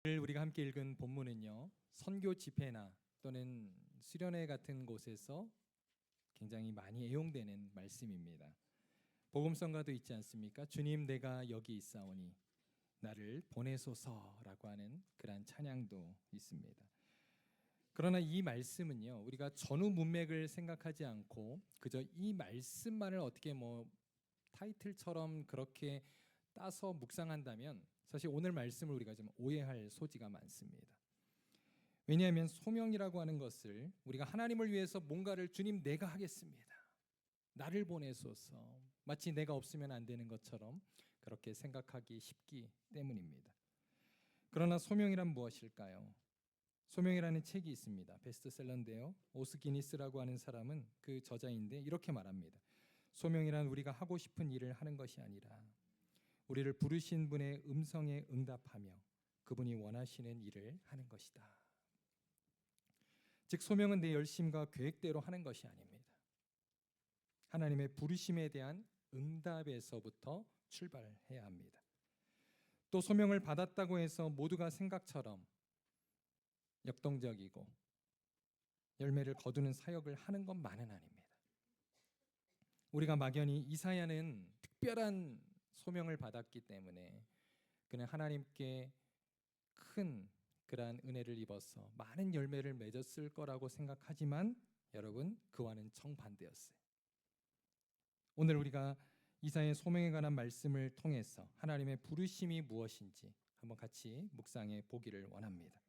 오늘 우리가 함께 읽은 본문은요, 선교 집회나 또는 수련회 같은 곳에서 굉장히 많이 애용되는 말씀입니다. 복음성가도 있지 않습니까? 주님, 내가 여기 있사오니 나를 보내소서라고 하는 그러한 찬양도 있습니다. 그러나 이 말씀은요, 우리가 전후 문맥을 생각하지 않고 그저 이 말씀만을 어떻게 타이틀처럼 그렇게 따서 묵상한다면 사실 오늘 말씀을 우리가 좀 오해할 소지가 많습니다. 왜냐하면 소명이라고 하는 것을 우리가 하나님을 위해서 뭔가를 주님 내가 하겠습니다, 나를 보내소서, 마치 내가 없으면 안 되는 것처럼 그렇게 생각하기 쉽기 때문입니다. 그러나 소명이란 무엇일까요? 소명이라는 책이 있습니다. 베스트셀러인데요, 오스기니스라고 하는 사람은 그 저자인데 이렇게 말합니다. 소명이란 우리가 하고 싶은 일을 하는 것이 아니라 우리를 부르신 분의 음성에 응답하며 그분이 원하시는 일을 하는 것이다. 즉 소명은 내 열심과 계획대로 하는 것이 아닙니다. 하나님의 부르심에 대한 응답에서부터 출발해야 합니다. 또 소명을 받았다고 해서 모두가 생각처럼 역동적이고 열매를 거두는 사역을 하는 것만은 아닙니다. 우리가 막연히 이사야는 특별한 소명을 받았기 때문에 그는 하나님께 큰 그러한 은혜를 입어서 많은 열매를 맺었을 거라고 생각하지만 여러분, 그와는 정반대였어요. 오늘 우리가 이사야의 소명에 관한 말씀을 통해서 하나님의 부르심이 무엇인지 한번 같이 묵상해 보기를 원합니다.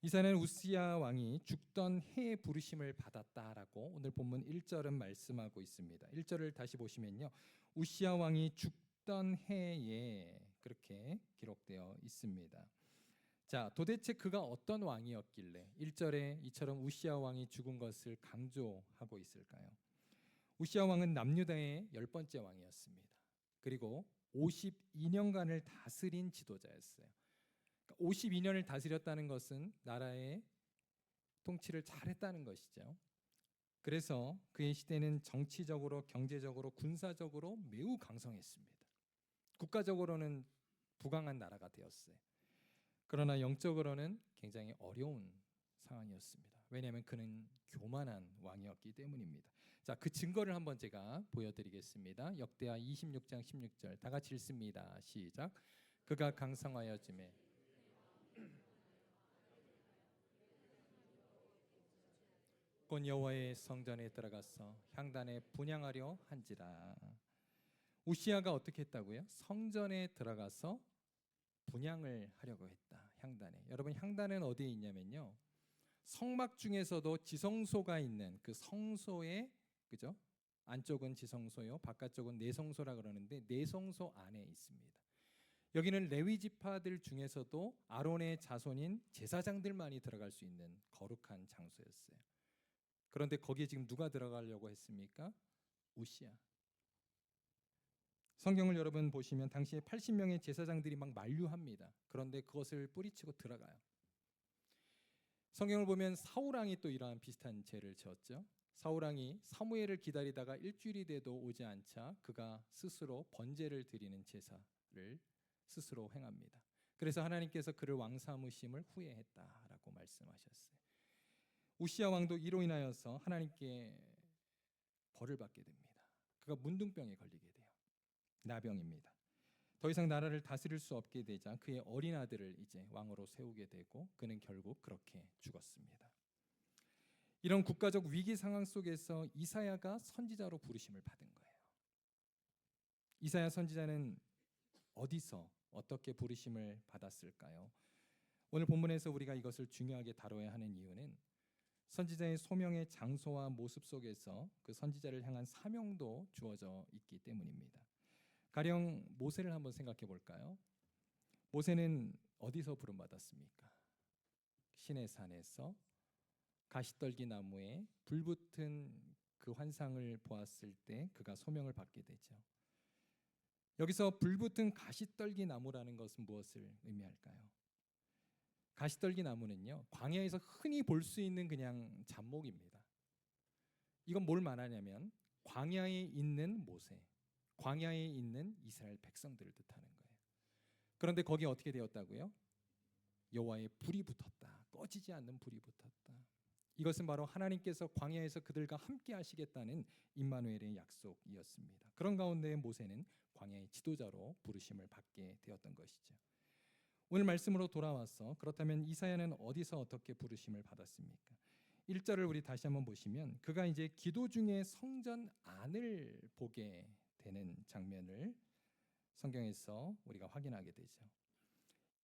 이사야는 우시야 왕이 죽던 해에 부르심을 받았다라고 오늘 본문 1절은 말씀하고 있습니다. 1절을 다시 보시면요, 우시야 왕이 죽던 해에 그렇게 기록되어 있습니다. 자, 도대체 그가 어떤 왕이었길래 1절에 이처럼 우시야 왕이 죽은 것을 강조하고 있을까요? 우시야 왕은 남유다의 10번째 왕이었습니다. 그리고 52년간을 다스린 지도자였어요. 52년을 다스렸다는 것은 나라의 통치를 잘했다는 것이죠. 그래서 그의 시대는 정치적으로, 경제적으로, 군사적으로 매우 강성했습니다. 국가적으로는 부강한 나라가 되었어요. 그러나 영적으로는 굉장히 어려운 상황이었습니다. 왜냐하면 그는 교만한 왕이었기 때문입니다. 자, 그 증거를 한번 제가 보여드리겠습니다. 역대하 26장 16절 다 같이 읽습니다. 시작. 그가 강성하여짐에 곧 여호와의 성전에 들어가서 향단에 분향하려 한지라. 우시야가 어떻게 했다고요? 성전에 들어가서 분향을 하려고 했다. 향단에. 여러분, 향단은 어디에 있냐면요, 성막 중에서도 지성소가 있는 그 성소의, 그죠? 안쪽은 지성소요, 바깥쪽은 내성소라 그러는데 내성소 안에 있습니다. 여기는 레위 지파들 중에서도 아론의 자손인 제사장들만이 들어갈 수 있는 거룩한 장소였어요. 그런데 거기에 지금 누가 들어가려고 했습니까? 우시야. 성경을 여러분 보시면 당시에 80명의 제사장들이 막 만류합니다. 그런데 그것을 뿌리치고 들어가요. 성경을 보면 사울 왕이 또 이러한 비슷한 죄를 지었죠. 사울 왕이 사무엘을 기다리다가 일주일이 돼도 오지 않자 그가 스스로 번제를 드리는 제사를 스스로 행합니다. 그래서 하나님께서 그를 왕 삼으심을 후회했다라고 말씀하셨어요. 우시야 왕도 이로 인하여서 하나님께 벌을 받게 됩니다. 그가 문둥병에 걸리게 돼요. 나병입니다. 더 이상 나라를 다스릴 수 없게 되자 그의 어린 아들을 이제 왕으로 세우게 되고 그는 결국 그렇게 죽었습니다. 이런 국가적 위기 상황 속에서 이사야가 선지자로 부르심을 받은 거예요. 이사야 선지자는 어디서 어떻게 부르심을 받았을까요? 오늘 본문에서 우리가 이것을 중요하게 다뤄야 하는 이유는 선지자의 소명의 장소와 모습 속에서 그 선지자를 향한 사명도 주어져 있기 때문입니다. 가령 모세를 한번 생각해 볼까요? 모세는 어디서 부름받았습니까? 시내산에서 가시떨기 나무에 불붙은 그 환상을 보았을 때 그가 소명을 받게 되죠. 여기서 불붙은 가시떨기 나무라는 것은 무엇을 의미할까요? 가시떨기 나무는요, 광야에서 흔히 볼 수 있는 그냥 잡목입니다. 이건 뭘 말하냐면 광야에 있는 모세, 광야에 있는 이스라엘 백성들을 뜻하는 거예요. 그런데 거기 어떻게 되었다고요? 여호와의 불이 붙었다. 꺼지지 않는 불이 붙었다. 이것은 바로 하나님께서 광야에서 그들과 함께 하시겠다는 임마누엘의 약속이었습니다. 그런 가운데 모세는 광야의 지도자로 부르심을 받게 되었던 것이죠. 오늘 말씀으로 돌아와서 그렇다면 이사야는 어디서 어떻게 부르심을 받았습니까? 1절을 우리 다시 한번 보시면 그가 이제 기도 중에 성전 안을 보게 되는 장면을 성경에서 우리가 확인하게 되죠.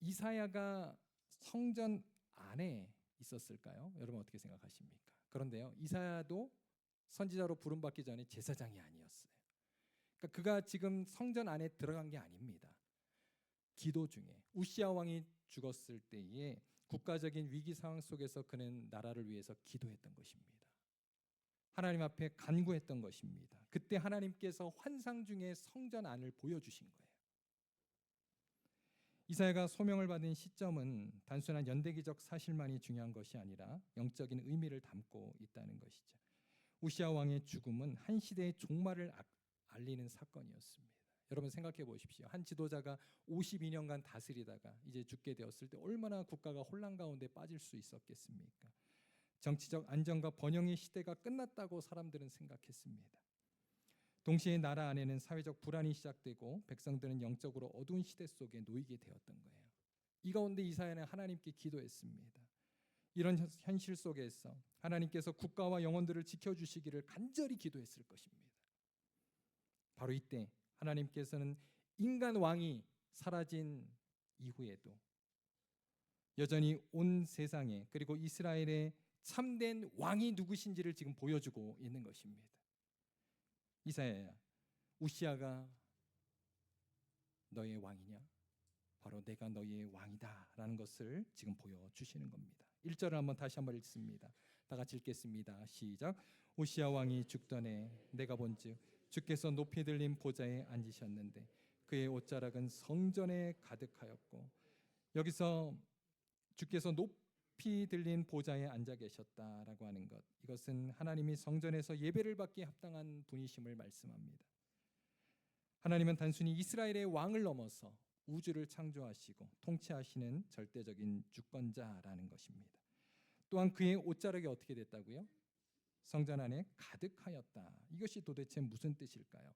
이사야가 성전 안에 있었을까요? 여러분 어떻게 생각하십니까? 그런데요, 이사야도 선지자로 부름받기 전에 제사장이 아니었어요. 그러니까 그가 지금 성전 안에 들어간 게 아닙니다. 기도 중에 우시아 왕이 죽었을 때에 국가적인 위기 상황 속에서 그는 나라를 위해서 기도했던 것입니다. 하나님 앞에 간구했던 것입니다. 그때 하나님께서 환상 중에 성전 안을 보여주신 거예요. 이사야가 소명을 받은 시점은 단순한 연대기적 사실만이 중요한 것이 아니라 영적인 의미를 담고 있다는 것이죠. 우시아 왕의 죽음은 한 시대의 종말을 알리는 사건이었습니다. 여러분 생각해 보십시오. 한 지도자가 52년간 다스리다가 이제 죽게 되었을 때 얼마나 국가가 혼란 가운데 빠질 수 있었겠습니까? 정치적 안정과 번영의 시대가 끝났다고 사람들은 생각했습니다. 동시에 나라 안에는 사회적 불안이 시작되고 백성들은 영적으로 어두운 시대 속에 놓이게 되었던 거예요. 이 가운데 이사야는 하나님께 기도했습니다. 이런 현실 속에서 하나님께서 국가와 영혼들을 지켜주시기를 간절히 기도했을 것입니다. 바로 이때 하나님께서는 인간 왕이 사라진 이후에도 여전히 온 세상에 그리고 이스라엘의 참된 왕이 누구신지를 지금 보여주고 있는 것입니다. 이사야야, 우시아가 너의 왕이냐? 바로 내가 너의 왕이다 라는 것을 지금 보여주시는 겁니다. 1절을 한번 다시 한번 읽습니다. 다 같이 읽겠습니다. 시작. 우시아 왕이 죽던에 내가 본즉 주께서 높이 들린 보좌에 앉으셨는데 그의 옷자락은 성전에 가득하였고, 여기서 주께서 높이 들린 보좌에 앉아 계셨다라고 하는 것, 이것은 하나님이 성전에서 예배를 받기에 합당한 분이심을 말씀합니다. 하나님은 단순히 이스라엘의 왕을 넘어서 우주를 창조하시고 통치하시는 절대적인 주권자라는 것입니다. 또한 그의 옷자락이 어떻게 됐다고요? 성전 안에 가득하였다. 이것이 도대체 무슨 뜻일까요?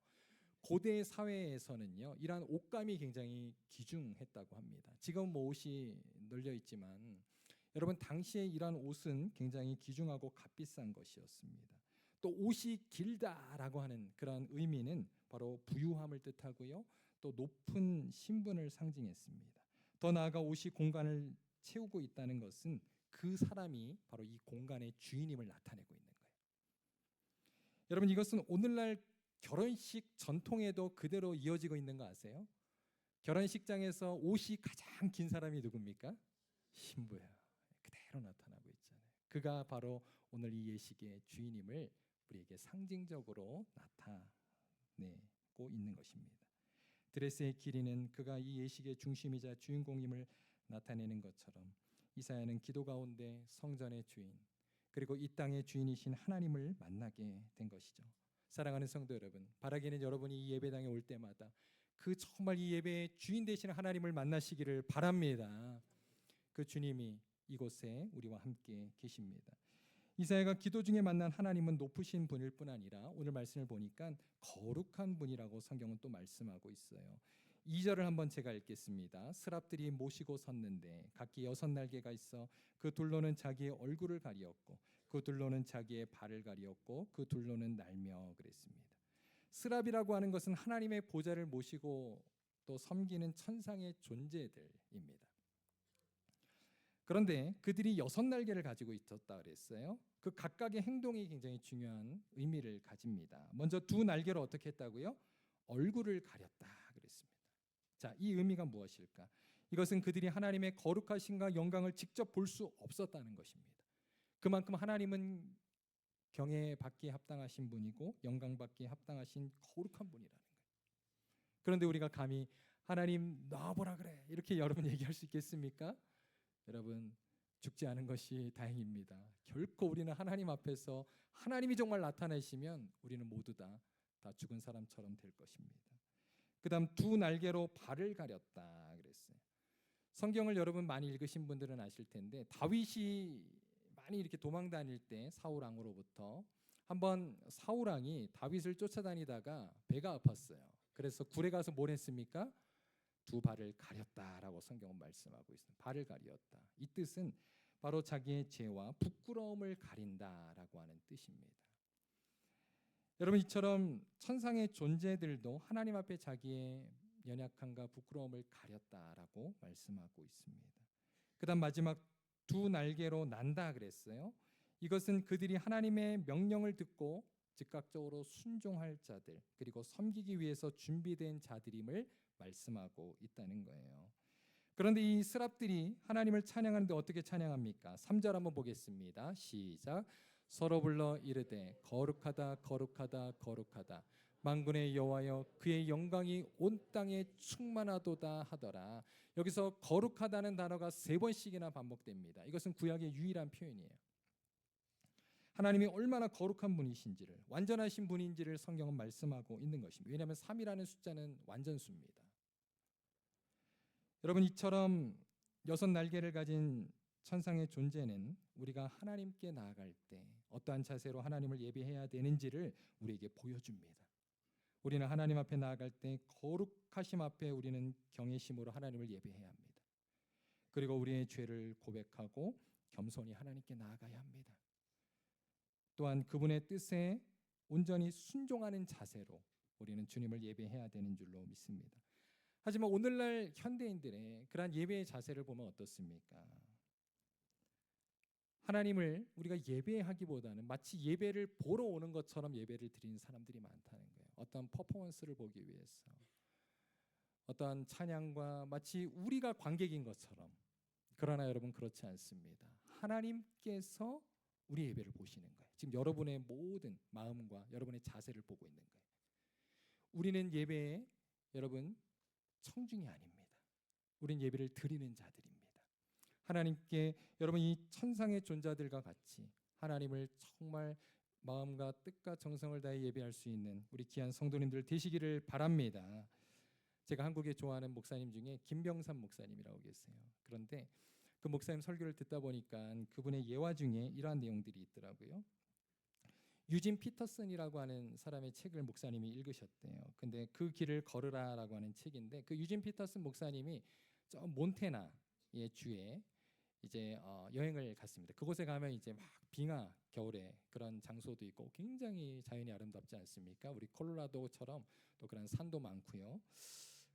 고대 사회에서는요, 이러한 옷감이 굉장히 귀중했다고 합니다. 지금 뭐 옷이 널려 있지만 여러분 당시에 이러한 옷은 굉장히 귀중하고 값비싼 것이었습니다. 또 옷이 길다라고 하는 그런 의미는 바로 부유함을 뜻하고요, 또 높은 신분을 상징했습니다. 더 나아가 옷이 공간을 채우고 있다는 것은 그 사람이 바로 이 공간의 주인임을 나타내고 있는 거예요. 여러분 이것은 오늘날 결혼식 전통에도 그대로 이어지고 있는 거 아세요? 결혼식장에서 옷이 가장 긴 사람이 누굽니까? 신부예요. 그대로 나타나고 있잖아요. 그가 바로 오늘 이 예식의 주인임을 우리에게 상징적으로 나타내고 있는 것입니다. 드레스의 길이는 그가 이 예식의 중심이자 주인공임을 나타내는 것처럼 이사야는 기도 가운데 성전의 주인, 그리고 이 땅의 주인이신 하나님을 만나게 된 것이죠. 사랑하는 성도 여러분, 바라기는 여러분이 이 예배당에 올 때마다 그 정말 이 예배의 주인 되시는 하나님을 만나시기를 바랍니다. 그 주님이 이곳에 우리와 함께 계십니다. 이사야가 기도 중에 만난 하나님은 높으신 분일 뿐 아니라 오늘 말씀을 보니까 거룩한 분이라고 성경은 또 말씀하고 있어요. 2절을 한번 제가 읽겠습니다. 스랍들이 모시고 섰는데 각기 6날개가 있어 그 둘로는 자기의 얼굴을 가리었고 그 둘로는 자기의 발을 가리었고 그 둘로는 날며 그랬습니다. 스랍이라고 하는 것은 하나님의 보좌를 모시고 또 섬기는 천상의 존재들입니다. 그런데 그들이 6날개를 가지고 있었다 그랬어요. 그 각각의 행동이 굉장히 중요한 의미를 가집니다. 먼저 2날개로 어떻게 했다고요? 얼굴을 가렸다 그랬습니다. 자, 이 의미가 무엇일까? 이것은 그들이 하나님의 거룩하심과 영광을 직접 볼 수 없었다는 것입니다. 그만큼 하나님은 경외받기에 합당하신 분이고 영광받기에 합당하신 거룩한 분이라는 거예요. 그런데 우리가 감히 하나님 나와보라 그래 이렇게 여러분 얘기할 수 있겠습니까? 여러분 죽지 않은 것이 다행입니다. 결코 우리는 하나님 앞에서 하나님이 정말 나타내시면 우리는 모두 다 죽은 사람처럼 될 것입니다. 그 다음 2날개로 발을 가렸다 그랬어요. 성경을 여러분 많이 읽으신 분들은 아실 텐데 다윗이 많이 이렇게 도망 다닐 때 사울 왕으로부터 한번 사울 왕이 다윗을 쫓아다니다가 배가 아팠어요. 그래서 굴에 가서 뭘 했습니까? 두 발을 가렸다라고 성경은 말씀하고 있습니다. 발을 가리었다. 이 뜻은 바로 자기의 죄와 부끄러움을 가린다라고 하는 뜻입니다. 여러분, 이처럼 천상의 존재들도 하나님 앞에 자기의 연약함과 부끄러움을 가렸다라고 말씀하고 있습니다. 그다음 마지막 두 날개로 난다 그랬어요. 이것은 그들이 하나님의 명령을 듣고 즉각적으로 순종할 자들, 그리고 섬기기 위해서 준비된 자들임을 말씀하고 있다는 거예요. 그런데 이 스랍들이 하나님을 찬양하는데 어떻게 찬양합니까? 3절 한번 보겠습니다. 시작. 서로 불러 이르되 거룩하다 거룩하다 거룩하다 만군의 여호와여 그의 영광이 온 땅에 충만하도다 하더라. 여기서 거룩하다는 단어가 3번씩이나 반복됩니다. 이것은 구약의 유일한 표현이에요. 하나님이 얼마나 거룩한 분이신지를, 완전하신 분인지를 성경은 말씀하고 있는 것입니다. 왜냐하면 3이라는 숫자는 완전수입니다. 여러분, 이처럼 6날개를 가진 천상의 존재는 우리가 하나님께 나아갈 때 어떠한 자세로 하나님을 예배해야 되는지를 우리에게 보여줍니다. 우리는 하나님 앞에 나아갈 때 거룩하심 앞에 우리는 경외심으로 하나님을 예배해야 합니다. 그리고 우리의 죄를 고백하고 겸손히 하나님께 나아가야 합니다. 또한 그분의 뜻에 온전히 순종하는 자세로 우리는 주님을 예배해야 되는 줄로 믿습니다. 하지만 오늘날 현대인들의 그러한 예배의 자세를 보면 어떻습니까? 하나님을 우리가 예배하기보다는 마치 예배를 보러 오는 것처럼 예배를 드리는 사람들이 많다는 거예요. 어떤 퍼포먼스를 보기 위해서, 어떤 찬양과 마치 우리가 관객인 것처럼. 그러나 여러분, 그렇지 않습니다. 하나님께서 우리 예배를 보시는 거예요. 지금 여러분의 모든 마음과 여러분의 자세를 보고 있는 거예요. 우리는 예배에 여러분 청중이 아닙니다. 우린 예배를 드리는 자들입니다. 하나님께 여러분 이 천상의 존재들과 같이 하나님을 정말 마음과 뜻과 정성을 다해 예배할 수 있는 우리 귀한 성도님들 되시기를 바랍니다. 제가 한국에 좋아하는 목사님 중에 김병삼 목사님이라고 계세요. 그런데 그 목사님 설교를 듣다 보니까 그분의 예화 중에 이러한 내용들이 있더라고요. 유진 피터슨이라고 하는 사람의 책을 목사님이 읽으셨대요. 근데 그 길을 걸으라라고 하는 책인데 그 유진 피터슨 목사님이 저 몬태나의 주에 이제 여행을 갔습니다. 그곳에 가면 이제 막 빙하 겨울에 그런 장소도 있고 굉장히 자연이 아름답지 않습니까? 우리 콜로라도처럼 또 그런 산도 많고요.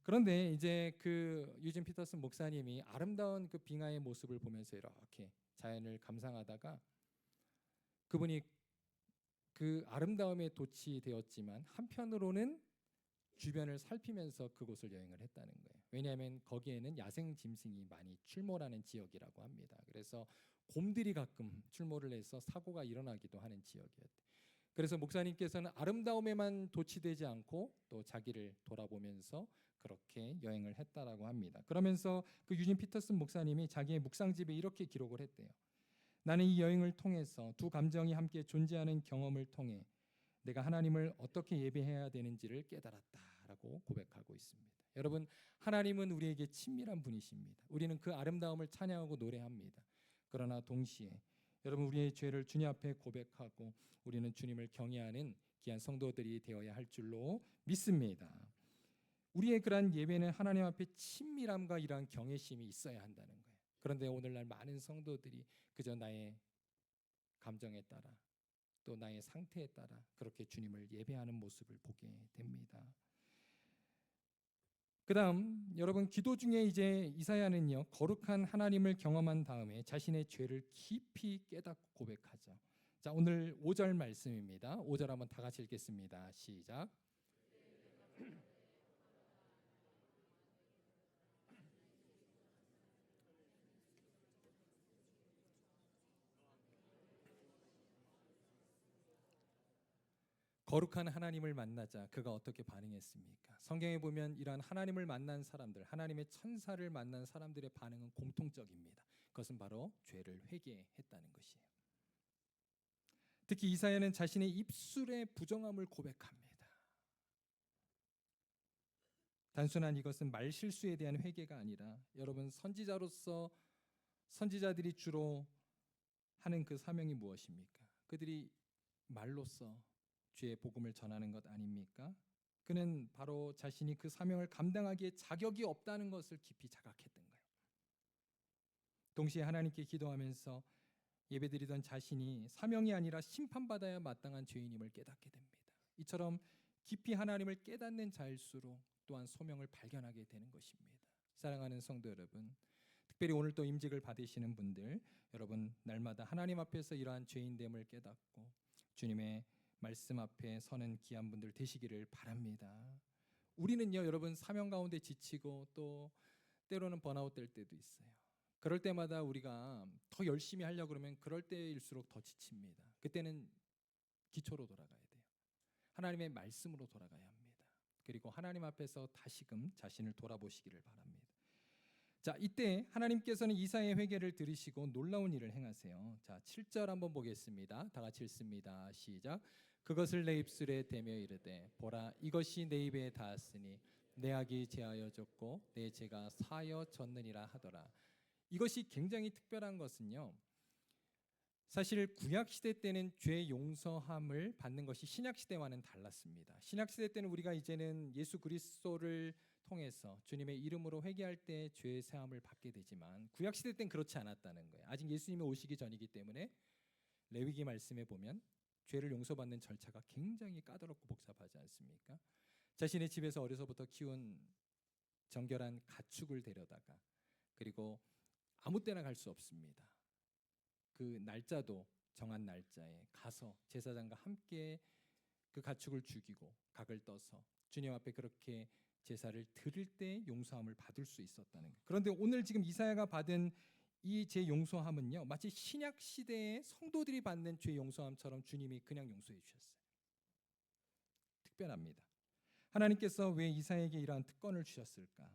그런데 이제 그 유진 피터슨 목사님이 아름다운 그 빙하의 모습을 보면서 이렇게 자연을 감상하다가 그분이 그 아름다움에 도취되었지만 한편으로는 주변을 살피면서 그곳을 여행을 했다는 거예요. 왜냐하면 거기에는 야생 짐승이 많이 출몰하는 지역이라고 합니다. 그래서 곰들이 가끔 출몰을 해서 사고가 일어나기도 하는 지역이었대요. 그래서 목사님께서는 아름다움에만 도취되지 않고 또 자기를 돌아보면서 그렇게 여행을 했다라고 합니다. 그러면서 그 유진 피터슨 목사님이 자기의 묵상집에 이렇게 기록을 했대요. 나는 이 여행을 통해서 두 감정이 함께 존재하는 경험을 통해 내가 하나님을 어떻게 예배해야 되는지를 깨달았다라고 고백하고 있습니다. 여러분, 하나님은 우리에게 친밀한 분이십니다. 우리는 그 아름다움을 찬양하고 노래합니다. 그러나 동시에 여러분, 우리의 죄를 주님 앞에 고백하고 우리는 주님을 경외하는 귀한 성도들이 되어야 할 줄로 믿습니다. 우리의 그러한 예배는 하나님 앞에 친밀함과 이러한 경외심이 있어야 한다는 거예요. 그런데 오늘날 많은 성도들이 그저 나의 감정에 따라 또 나의 상태에 따라 그렇게 주님을 예배하는 모습을 보게 됩니다. 그다음 여러분, 기도 중에 이제 이사야는요 거룩한 하나님을 경험한 다음에 자신의 죄를 깊이 깨닫고 고백하죠. 자, 오늘 5절 말씀입니다. 5절 한번 다 같이 읽겠습니다. 시작. 거룩한 하나님을 만나자 그가 어떻게 반응했습니까? 성경에 보면 이러한 하나님을 만난 사람들, 하나님의 천사를 만난 사람들의 반응은 공통적입니다. 그것은 바로 죄를 회개했다는 것이에요. 특히 이사야는 자신의 입술의 부정함을 고백합니다. 단순한 이것은 말 실수에 대한 회개가 아니라 여러분 선지자로서 선지자들이 주로 하는 그 사명이 무엇입니까? 그들이 말로써 주의 복음을 전하는 것 아닙니까? 그는 바로 자신이 그 사명을 감당하기에 자격이 없다는 것을 깊이 자각했던 거예요. 동시에 하나님께 기도하면서 예배드리던 자신이 사명이 아니라 심판받아야 마땅한 죄인임을 깨닫게 됩니다. 이처럼 깊이 하나님을 깨닫는 자일수록 또한 소명을 발견하게 되는 것입니다. 사랑하는 성도 여러분, 특별히 오늘 또 임직을 받으시는 분들, 여러분 날마다 하나님 앞에서 이러한 죄인됨을 깨닫고 주님의 말씀 앞에 서는 귀한 분들 되시기를 바랍니다. 우리는요, 여러분 사명 가운데 지치고 또 때로는 번아웃 될 때도 있어요. 그럴 때마다 우리가 더 열심히 하려고 그러면 그럴 때일수록 더 지칩니다. 그때는 기초로 돌아가야 돼요. 하나님의 말씀으로 돌아가야 합니다. 그리고 하나님 앞에서 다시금 자신을 돌아보시기를 바랍니다. 자, 이때 하나님께서는 이사야의 회개를 들으시고 놀라운 일을 행하세요. 자, 7절 한번 보겠습니다. 다 같이 읽습니다. 시작. 그것을 내 입술에 대며 이르되 보라 이것이 내 입에 닿았으니 내 악이 제하여졌고 내 죄가 사여졌느니라 하더라. 이것이 굉장히 특별한 것은요, 사실 구약 시대 때는 죄 용서함을 받는 것이 신약 시대와는 달랐습니다. 신약 시대 때는 우리가 이제는 예수 그리스도를 통해서 주님의 이름으로 회개할 때 죄 사함을 받게 되지만 구약 시대 때는 그렇지 않았다는 거예요. 아직 예수님이 오시기 전이기 때문에 레위기 말씀에 보면 죄를 용서받는 절차가 굉장히 까다롭고 복잡하지 않습니까? 자신의 집에서 어려서부터 키운 정결한 가축을 데려다가 그리고 아무 때나 갈 수 없습니다. 그 날짜도 정한 날짜에 가서 제사장과 함께 그 가축을 죽이고 각을 떠서 주님 앞에 그렇게 제사를 드릴 때 용서함을 받을 수 있었다는 거예요. 그런데 오늘 지금 이사야가 받은 이 죄 용서함은요, 마치 신약 시대의 성도들이 받는 죄 용서함처럼 주님이 그냥 용서해 주셨어요. 특별합니다. 하나님께서 왜 이사야에게 이러한 특권을 주셨을까?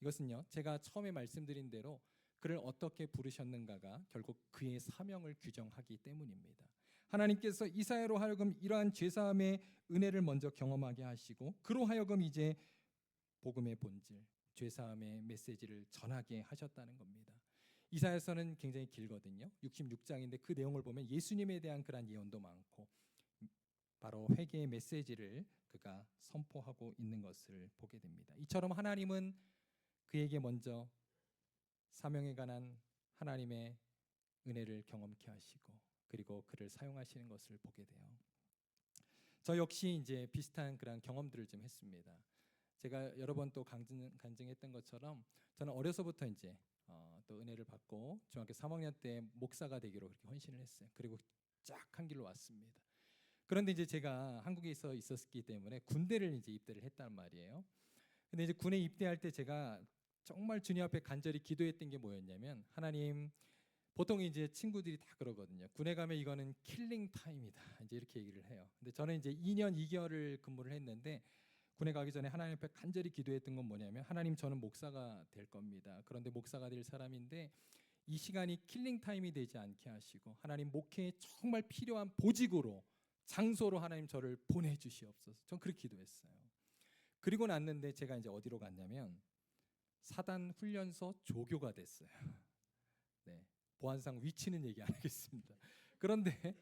이것은요, 제가 처음에 말씀드린 대로 그를 어떻게 부르셨는가가 결국 그의 사명을 규정하기 때문입니다. 하나님께서 이사야로 하여금 이러한 죄사함의 은혜를 먼저 경험하게 하시고 그로 하여금 이제 복음의 본질, 죄사함의 메시지를 전하게 하셨다는 겁니다. 이사야서는 굉장히 길거든요. 66장인데 그 내용을 보면 예수님에 대한 그런 예언도 많고 바로 회개의 메시지를 그가 선포하고 있는 것을 보게 됩니다. 이처럼 하나님은 그에게 먼저 사명에 관한 하나님의 은혜를 경험케 하시고 그리고 그를 사용하시는 것을 보게 돼요. 저 역시 이제 비슷한 그런 경험들을 좀 했습니다. 제가 여러 번 또 간증했던 것처럼 저는 어려서부터 이제 또 은혜를 받고 중학교 3학년 때 목사가 되기로 그렇게 헌신을 했어요. 그리고 쫙 한 길로 왔습니다. 그런데 이제 제가 한국에 있었기 때문에 군대를 이제 입대를 했단 말이에요. 근데 이제 군에 입대할 때 제가 정말 주님 앞에 간절히 기도했던 게 뭐였냐면 하나님, 보통 이제 친구들이 다 그러거든요. 군에 가면 이거는 킬링 타임이다. 이제 이렇게 얘기를 해요. 근데 저는 이제 2년 2개월을 근무를 했는데 군에 가기 전에 하나님 앞에 간절히 기도했던 건 뭐냐면 하나님, 저는 목사가 될 겁니다. 그런데 목사가 될 사람인데 이 시간이 킬링 타임이 되지 않게 하시고 하나님 목회에 정말 필요한 보직으로 장소로 하나님 저를 보내주시옵소서. 전 그렇게 기도했어요. 그리고 났는데 제가 이제 어디로 갔냐면 사단 훈련소 조교가 됐어요. 네, 보안상 위치는 얘기 안 하겠습니다. 그런데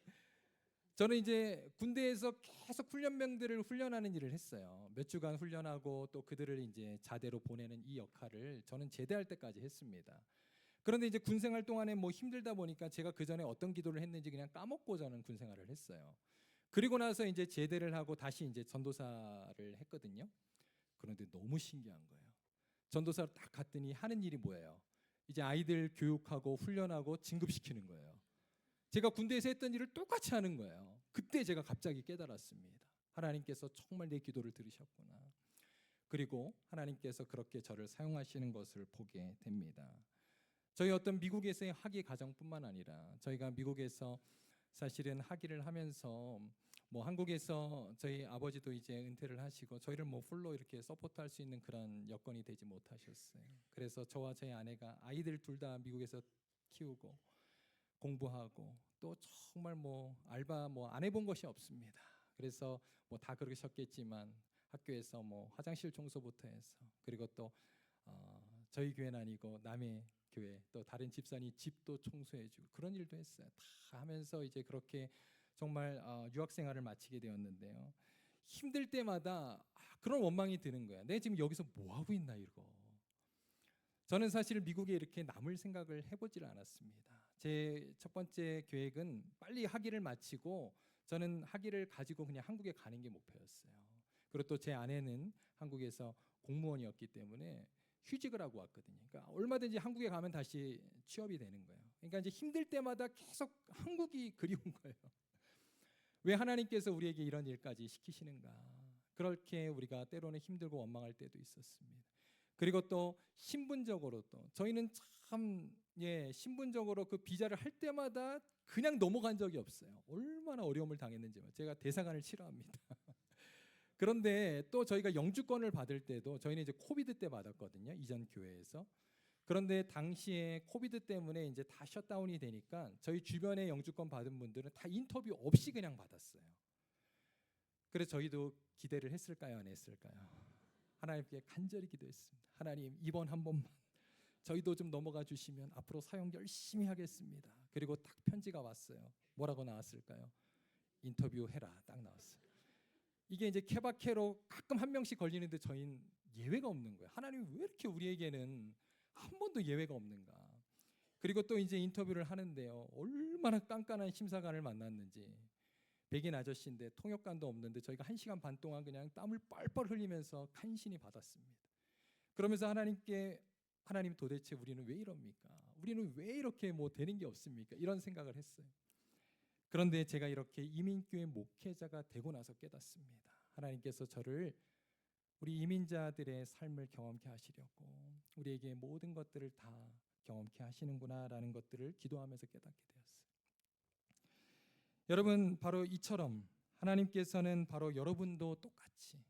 저는 이제 군대에서 계속 훈련병들을 훈련하는 일을 했어요. 몇 주간 훈련하고 또 그들을 이제 자대로 보내는 이 역할을 저는 제대할 때까지 했습니다. 그런데 이제 군 생활 동안에 뭐 힘들다 보니까 제가 그 전에 어떤 기도를 했는지 그냥 까먹고 저는 군 생활을 했어요. 그리고 나서 이제 제대를 하고 다시 이제 전도사를 했거든요. 그런데 너무 신기한 거예요. 전도사로 딱 갔더니 하는 일이 뭐예요? 이제 아이들 교육하고 훈련하고 진급시키는 거예요. 제가 군대에서 했던 일을 똑같이 하는 거예요. 그때 제가 갑자기 깨달았습니다. 하나님께서 정말 내 기도를 들으셨구나. 그리고 하나님께서 그렇게 저를 사용하시는 것을 보게 됩니다. 저희 어떤 미국에서의 학위 과정뿐만 아니라 저희가 미국에서 사실은 학위를 하면서 뭐 한국에서 저희 아버지도 이제 은퇴를 하시고 저희를 뭐 풀로 이렇게 서포트할 수 있는 그런 여건이 되지 못하셨어요. 그래서 저와 저희 아내가 아이들 둘 다 미국에서 키우고 공부하고 또 정말 뭐 알바 뭐 안 해본 것이 없습니다. 그래서 뭐 다 그러셨겠지만 학교에서 뭐 화장실 청소부터 해서 그리고 또 저희 교회는 아니고 남의 교회 또 다른 집사님 집도 청소해주고 그런 일도 했어요. 다 하면서 이제 그렇게 정말 유학 생활을 마치게 되었는데요. 힘들 때마다 그런 원망이 드는 거야. 내가 지금 여기서 뭐 하고 있나 이거. 저는 사실 미국에 이렇게 남을 생각을 해보질 않았습니다. 제 첫 번째 계획은 빨리 학위를 마치고 저는 학위를 가지고 그냥 한국에 가는 게 목표였어요. 그리고 또 제 아내는 한국에서 공무원이었기 때문에 휴직을 하고 왔거든요. 그러니까 얼마든지 한국에 가면 다시 취업이 되는 거예요. 그러니까 이제 힘들 때마다 계속 한국이 그리운 거예요. 왜 하나님께서 우리에게 이런 일까지 시키시는가? 그렇게 우리가 때로는 힘들고 원망할 때도 있었습니다. 그리고 또 신분적으로 또 저희는 참 신분적으로 그 비자를 할 때마다 그냥 넘어간 적이 없어요. 얼마나 어려움을 당했는지 제가 대사관을 싫어합니다. 그런데 또 저희가 영주권을 받을 때도 저희는 이제 코비드 때 받았거든요. 이전 교회에서. 그런데 당시에 코비드 때문에 이제 다 셧다운이 되니까 저희 주변에 영주권 받은 분들은 다 인터뷰 없이 그냥 받았어요. 그래서 저희도 기대를 했을까요, 안 했을까요? 하나님께 간절히 기도했습니다. 하나님, 이번 한 번만 저희도 좀 넘어가 주시면 앞으로 사역 열심히 하겠습니다. 그리고 딱 편지가 왔어요. 뭐라고 나왔을까요? 인터뷰해라 딱 나왔어요. 이게 이제 케바케로 가끔 한 명씩 걸리는데 저희는 예외가 없는 거예요. 하나님 왜 이렇게 우리에게는 한 번도 예외가 없는가? 그리고 또 이제 인터뷰를 하는데요. 얼마나 깐깐한 심사관을 만났는지. 백인 아저씨인데 통역관도 없는데 저희가 1시간 반 동안 그냥 땀을 뻘뻘 흘리면서 간신히 받았습니다. 그러면서 하나님께 하나님 도대체 우리는 왜 이럽니까? 우리는 왜 이렇게 뭐 되는 게 없습니까? 이런 생각을 했어요. 그런데 제가 이렇게 이민교회 목회자가 되고 나서 깨닫습니다. 하나님께서 저를 우리 이민자들의 삶을 경험케 하시려고 우리에게 모든 것들을 다 경험케 하시는구나라는 것들을 기도하면서 깨닫게 되었어요. 여러분, 바로 이처럼 하나님께서는 바로 여러분도 똑같이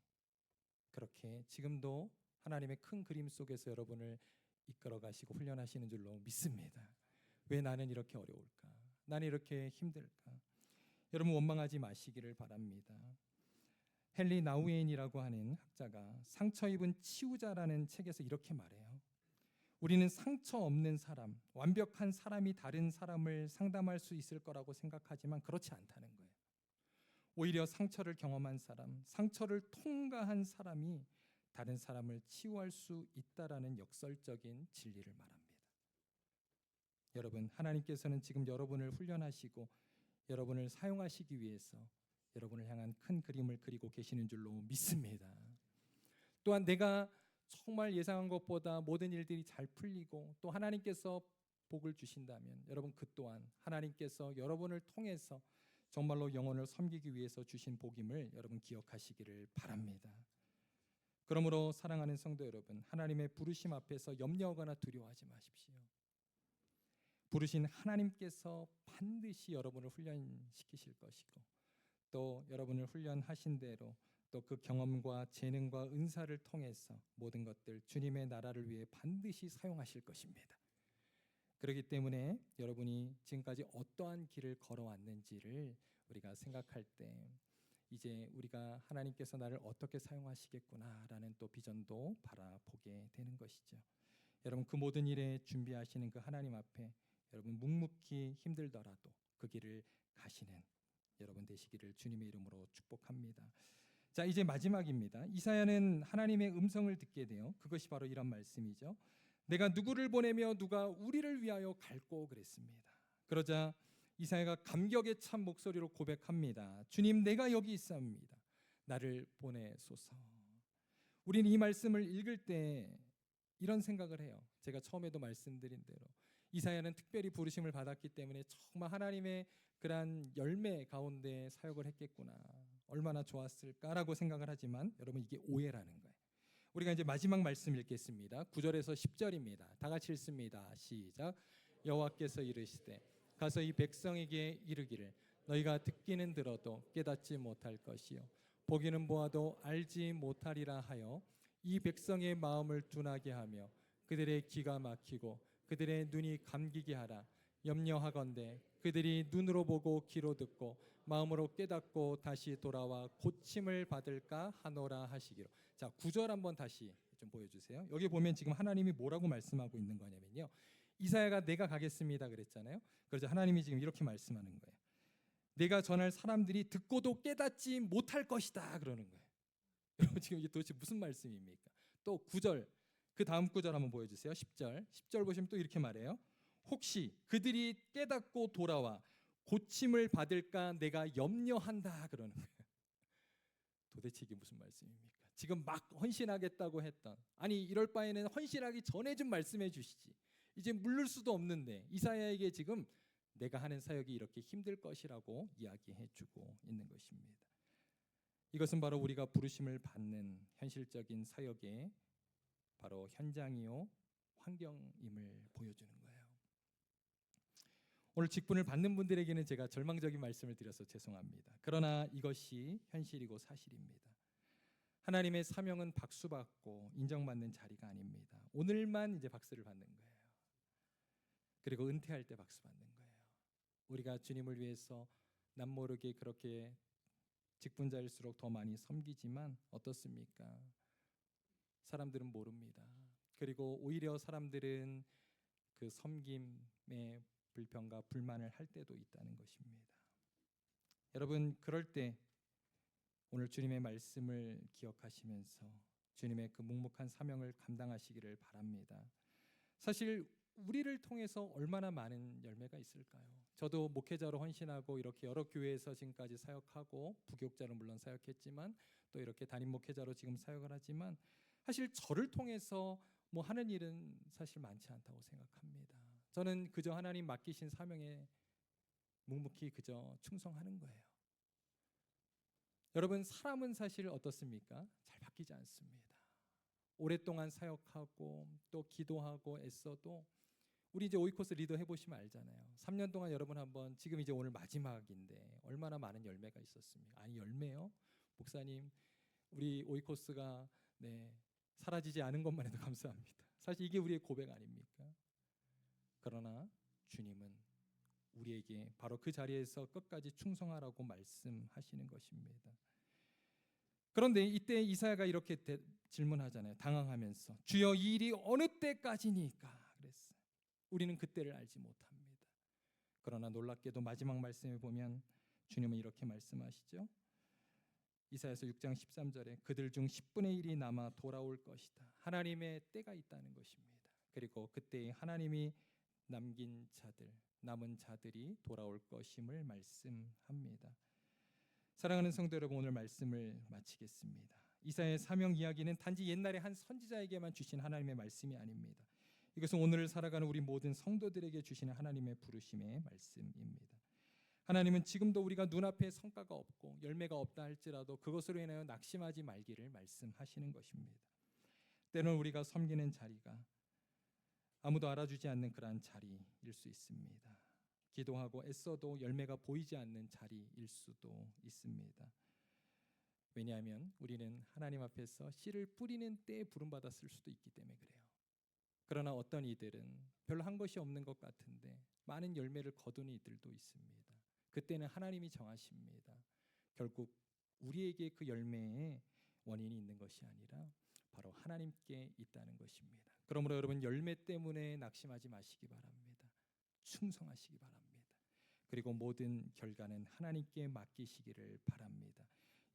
그렇게 지금도 하나님의 큰 그림 속에서 여러분을 이끌어 가시고 훈련하시는 줄로 믿습니다. 왜 나는 이렇게 어려울까? 나는 이렇게 힘들까? 여러분 원망하지 마시기를 바랍니다. 헨리 나우에인이라고 하는 학자가 상처 입은 치유자라는 책에서 이렇게 말해요. 우리는 상처 없는 사람, 완벽한 사람이 다른 사람을 상담할 수 있을 거라고 생각하지만 그렇지 않다는 거예요. 오히려 상처를 경험한 사람, 상처를 통과한 사람이 다른 사람을 치유할 수 있다라는 역설적인 진리를 말합니다. 여러분, 하나님께서는 지금 여러분을 훈련하시고 여러분을 사용하시기 위해서 여러분을 향한 큰 그림을 그리고 계시는 줄로 믿습니다. 또한 내가 정말 예상한 것보다 모든 일들이 잘 풀리고 또 하나님께서 복을 주신다면 여러분 그 또한 하나님께서 여러분을 통해서 정말로 영혼을 섬기기 위해서 주신 복임을 여러분 기억하시기를 바랍니다. 그러므로 사랑하는 성도 여러분, 하나님의 부르심 앞에서 염려하거나 두려워하지 마십시오. 부르신 하나님께서 반드시 여러분을 훈련시키실 것이고 또 여러분을 훈련하신 대로 또 그 경험과 재능과 은사를 통해서 모든 것들 주님의 나라를 위해 반드시 사용하실 것입니다. 그렇기 때문에 여러분이 지금까지 어떠한 길을 걸어왔는지를 우리가 생각할 때 이제 우리가 하나님께서 나를 어떻게 사용하시겠구나라는 또 비전도 바라보게 되는 것이죠. 여러분 그 모든 일에 준비하시는 그 하나님 앞에 여러분 묵묵히 힘들더라도 그 길을 가시는 여러분 되시기를 주님의 이름으로 축복합니다. 자, 이제 마지막입니다. 이사야는 하나님의 음성을 듣게 돼요. 그것이 바로 이런 말씀이죠. 내가 누구를 보내며 누가 우리를 위하여 갈꼬 그랬습니다. 그러자 이사야가 감격에 찬 목소리로 고백합니다. 주님, 내가 여기 있사옵니다. 나를 보내소서. 우리는 이 말씀을 읽을 때 이런 생각을 해요. 제가 처음에도 말씀드린 대로 이사야는 특별히 부르심을 받았기 때문에 정말 하나님의 그러한 열매 가운데 사역을 했겠구나. 얼마나 좋았을까라고 생각을 하지만 여러분 이게 오해라는 거예요. 우리가 이제 마지막 말씀 읽겠습니다. 9절에서 10절입니다. 다 같이 읽습니다. 시작. 여호와께서 이르시되 가서 이 백성에게 이르기를 너희가 듣기는 들어도 깨닫지 못할 것이요 보기는 보아도 알지 못하리라 하여 이 백성의 마음을 둔하게 하며 그들의 귀가 막히고 그들의 눈이 감기게 하라. 염려하건대 그들이 눈으로 보고 귀로 듣고 마음으로 깨닫고 다시 돌아와 고침을 받을까 하노라 하시기로. 자, 9절 한번 다시 좀 보여주세요. 여기 보면 지금 하나님이 뭐라고 말씀하고 있는 거냐면요, 이사야가 내가 가겠습니다 그랬잖아요. 그래서 하나님이 지금 이렇게 말씀하는 거예요. 내가 전할 사람들이 듣고도 깨닫지 못할 것이다 그러는 거예요. 여러분 지금 이게 도대체 무슨 말씀입니까? 또 9절, 그 다음 9절 한번 보여주세요. 10절 보시면 또 이렇게 말해요. 혹시 그들이 깨닫고 돌아와 고침을 받을까 내가 염려한다 그러는 거예요. 도대체 이게 무슨 말씀입니까? 지금 막 헌신하겠다고 했던, 아니 이럴 바에는 헌신하기 전에 좀 말씀해 주시지, 이제 물를 수도 없는데 이사야에게 지금 내가 하는 사역이 이렇게 힘들 것이라고 이야기해 주고 있는 것입니다. 이것은 바로 우리가 부르심을 받는 현실적인 사역의 바로 현장이요 환경임을 보여주는 거예요. 오늘 직분을 받는 분들에게는 제가 절망적인 말씀을 드려서 죄송합니다. 그러나 이것이 현실이고 사실입니다. 하나님의 사명은 박수받고 인정받는 자리가 아닙니다. 오늘만 이제 박수를 받는 거예요. 그리고 은퇴할 때 박수 받는 거예요. 우리가 주님을 위해서 남모르게 그렇게 직분자일수록 더 많이 섬기지만 어떻습니까? 사람들은 모릅니다. 그리고 오히려 사람들은 그 섬김의 불평과 불만을 할 때도 있다는 것입니다. 여러분, 그럴 때 오늘 주님의 말씀을 기억하시면서 주님의 그 묵묵한 사명을 감당하시기를 바랍니다. 사실 우리를 통해서 얼마나 많은 열매가 있을까요? 저도 목회자로 헌신하고 이렇게 여러 교회에서 지금까지 사역하고, 부교육자로 물론 사역했지만 또 이렇게 담임 목회자로 지금 사역을 하지만 사실 저를 통해서 뭐 하는 일은 사실 많지 않다고 생각합니다. 저는 그저 하나님 맡기신 사명에 묵묵히 그저 충성하는 거예요. 여러분, 사람은 사실 어떻습니까? 잘 바뀌지 않습니다. 오랫동안 사역하고 또 기도하고 애써도 우리 이제 오이코스 리더 해보시면 알잖아요. 3년 동안 여러분 한번, 지금 이제 오늘 마지막인데 얼마나 많은 열매가 있었습니까? 아니 열매요? 목사님, 우리 오이코스가 사라지지 않은 것만 해도 감사합니다. 사실 이게 우리의 고백 아닙니까? 그러나 주님은 우리에게 바로 그 자리에서 끝까지 충성하라고 말씀하시는 것입니다. 그런데 이때 이사야가 이렇게 질문하잖아요. 당황하면서 주여 이 일이 어느 때까지니까 그랬어요. 우리는 그때를 알지 못합니다. 그러나 놀랍게도 마지막 말씀에 보면 주님은 이렇게 말씀하시죠. 이사야서 6장 13절에 그들 중 10분의 1이 남아 돌아올 것이다. 하나님의 때가 있다는 것입니다. 그리고 그때 하나님이 남긴 자들, 남은 자들이 돌아올 것임을 말씀합니다. 사랑하는 성도 여러분, 오늘 말씀을 마치겠습니다. 이사야의 사명 이야기는 단지 옛날에 한 선지자에게만 주신 하나님의 말씀이 아닙니다. 이것은 오늘을 살아가는 우리 모든 성도들에게 주시는 하나님의 부르심의 말씀입니다. 하나님은 지금도 우리가 눈앞에 성과가 없고 열매가 없다 할지라도 그것으로 인하여 낙심하지 말기를 말씀하시는 것입니다. 때로는 우리가 섬기는 자리가 아무도 알아주지 않는 그러한 자리일 수 있습니다. 기도하고 애써도 열매가 보이지 않는 자리일 수도 있습니다. 왜냐하면 우리는 하나님 앞에서 씨를 뿌리는 때에 부름받았을 수도 있기 때문에 그래요. 그러나 어떤 이들은 별로 한 것이 없는 것 같은데 많은 열매를 거두는 이들도 있습니다. 그때는 하나님이 정하십니다. 결국 우리에게 그 열매의 원인이 있는 것이 아니라 바로 하나님께 있다는 것입니다. 그러므로 여러분, 열매 때문에 낙심하지 마시기 바랍니다. 충성하시기 바랍니다. 그리고 모든 결과는 하나님께 맡기시기를 바랍니다.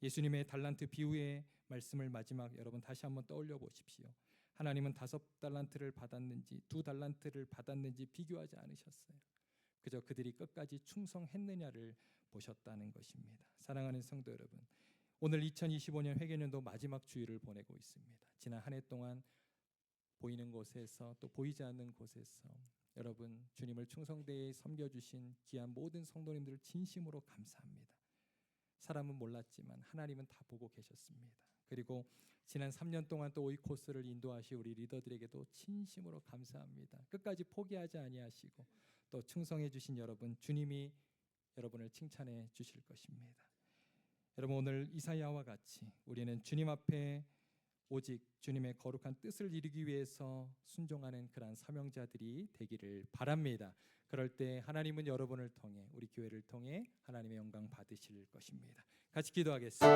예수님의 달란트 비유의 말씀을 마지막 여러분 다시 한번 떠올려 보십시오. 하나님은 5달란트를 받았는지 2달란트를 받았는지 비교하지 않으셨어요. 그저 그들이 끝까지 충성했느냐를 보셨다는 것입니다. 사랑하는 성도 여러분, 오늘 2025년 회계년도 마지막 주일을 보내고 있습니다. 지난 한 해 동안 보이는 곳에서 또 보이지 않는 곳에서 여러분 주님을 충성되이 섬겨주신 귀한 모든 성도님들을 진심으로 감사합니다. 사람은 몰랐지만 하나님은 다 보고 계셨습니다. 그리고 지난 3년 동안 또 오이코스를 인도하시 우리 리더들에게도 진심으로 감사합니다. 끝까지 포기하지 아니하시고 또 충성해 주신 여러분, 주님이 여러분을 칭찬해 주실 것입니다. 여러분, 오늘 이사야와 같이 우리는 주님 앞에 오직 주님의 거룩한 뜻을 이루기 위해서 순종하는 그러한 사명자들이 되기를 바랍니다. 그럴 때 하나님은 여러분을 통해, 우리 교회를 통해 하나님의 영광 받으실 것입니다. 같이 기도하겠습니다.